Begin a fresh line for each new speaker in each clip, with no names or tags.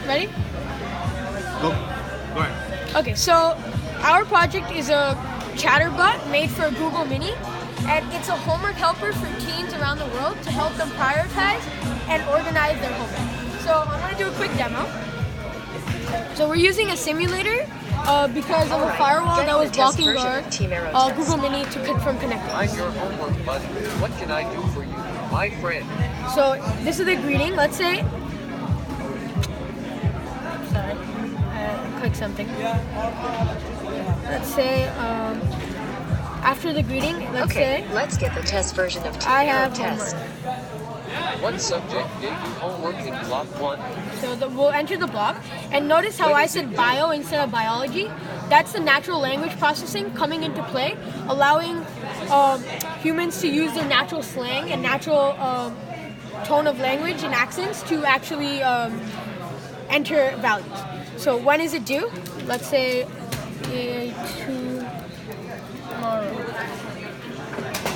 Ready?
Go ahead.
Okay, so our project is a chatterbot made for Google Mini, and it's a homework helper for teens around the world to help them prioritize and organize their homework. So I'm going to do a quick demo. So we're using a simulator because of a firewall that was blocking our Google Mini from connecting.
I'm your homework buddy. What can I do for you, my friend?
So this is the greeting. Let's say, sorry, click something. Let's say after the greeting, let's say.
Let's get the test version of
I
TeamAIRO
have
test.
homework.
What subject gave you homework in block 1?
So we'll enter the block, and notice how I said bio instead of biology. That's the natural language processing coming into play, allowing humans to use their natural slang and natural tone of language and accents to actually enter values. So when is it due? Let's say tomorrow.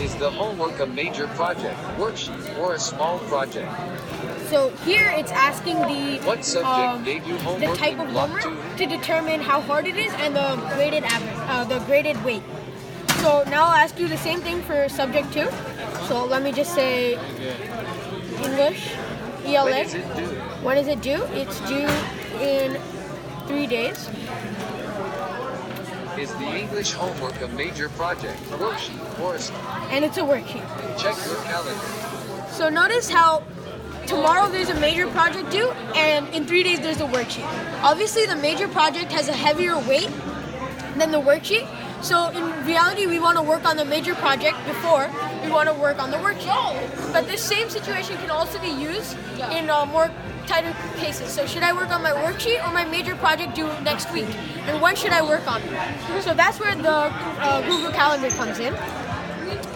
Is the homework a major project, worksheet, or a small project?
So here it's asking
What subject gave you
the
homework
type
in
of
block
homework
2?
to determine how hard it is and the graded average, the graded weight. So now I'll ask you the same thing for subject 2. So let me just say English, ELA.
When is it due?
When is it due? It's due in 3 days.
Is the English homework a major project, worksheet, or a
And it's a worksheet.
check your calendar?
So notice how tomorrow there's a major project due, and in 3 days there's a worksheet. Obviously the major project has a heavier weight than the worksheet. So in reality we want to work on the major project before we want to work on the worksheet. But this same situation can also be used in more tighter cases. So should I work on my worksheet or my major project due next week? And when should I work on it? So that's where the Google Calendar comes in.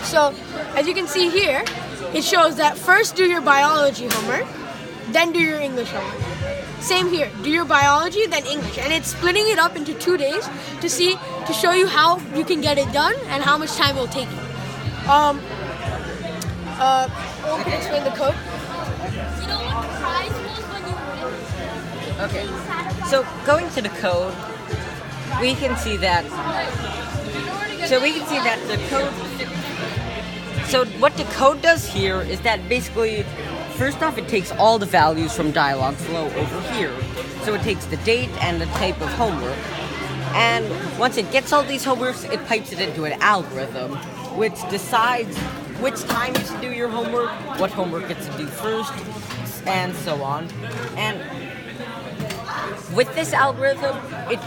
So as you can see here, it shows that first do your biology homework, then do your English homework. Same here, do your biology, then English. And it's splitting it up into 2 days to show you how you can get it done and how much time it will take you. Owen can explain the code.
You know what the prize was when you win?
Okay, so going to the code, we can see that. The code. So what the code does here is that basically, first off, it takes all the values from Dialogflow over here. So it takes the date and the type of homework, and once it gets all these homeworks, it pipes it into an algorithm, which decides which time you should do your homework, what homework gets to do first, and so on. And with this algorithm, it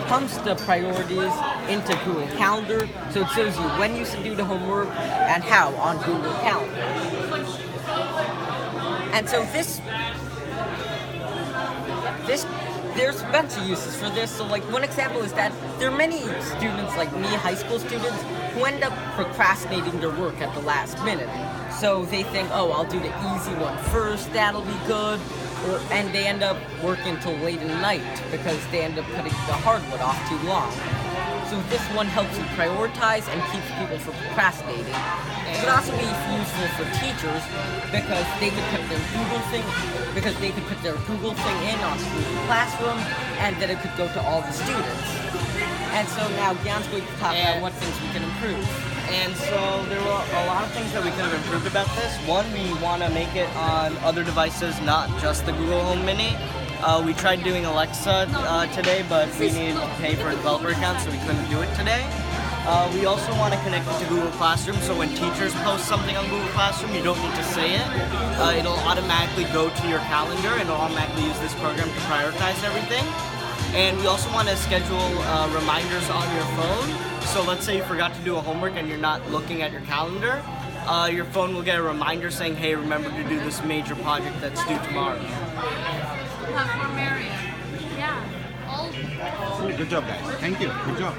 pumps the priorities into Google Calendar, so it shows you when you should do the homework and how on Google Calendar. And so there's a bunch of uses for this. So like one example is that there are many students like me, high school students, who end up procrastinating their work at the last minute. So they think, oh, I'll do the easy one first, that'll be good. And they end up working until late in the night because they end up putting the hard one off too long. So this one helps you prioritize and keeps people from procrastinating. It could also be useful for teachers because they could put their Google thing in on Google Classroom, and then it could go to all the students. And so now Gyan's going to talk about what things we can improve.
And so there were a lot of things that we could have improved about this. One, we want to make it on other devices, not just the Google Home Mini. We tried doing Alexa today, but we needed to pay for a developer account, so we couldn't do it today. We also want to connect it to Google Classroom, so when teachers post something on Google Classroom, you don't need to say it. It'll automatically go to your calendar, and it'll automatically use this program to prioritize everything. And we also want to schedule reminders on your phone. So let's say you forgot to do a homework and you're not looking at your calendar, your phone will get a reminder saying, hey, remember to do this major project that's due tomorrow.
For Marion. Yeah.
Good job, guys. Thank you. Good job.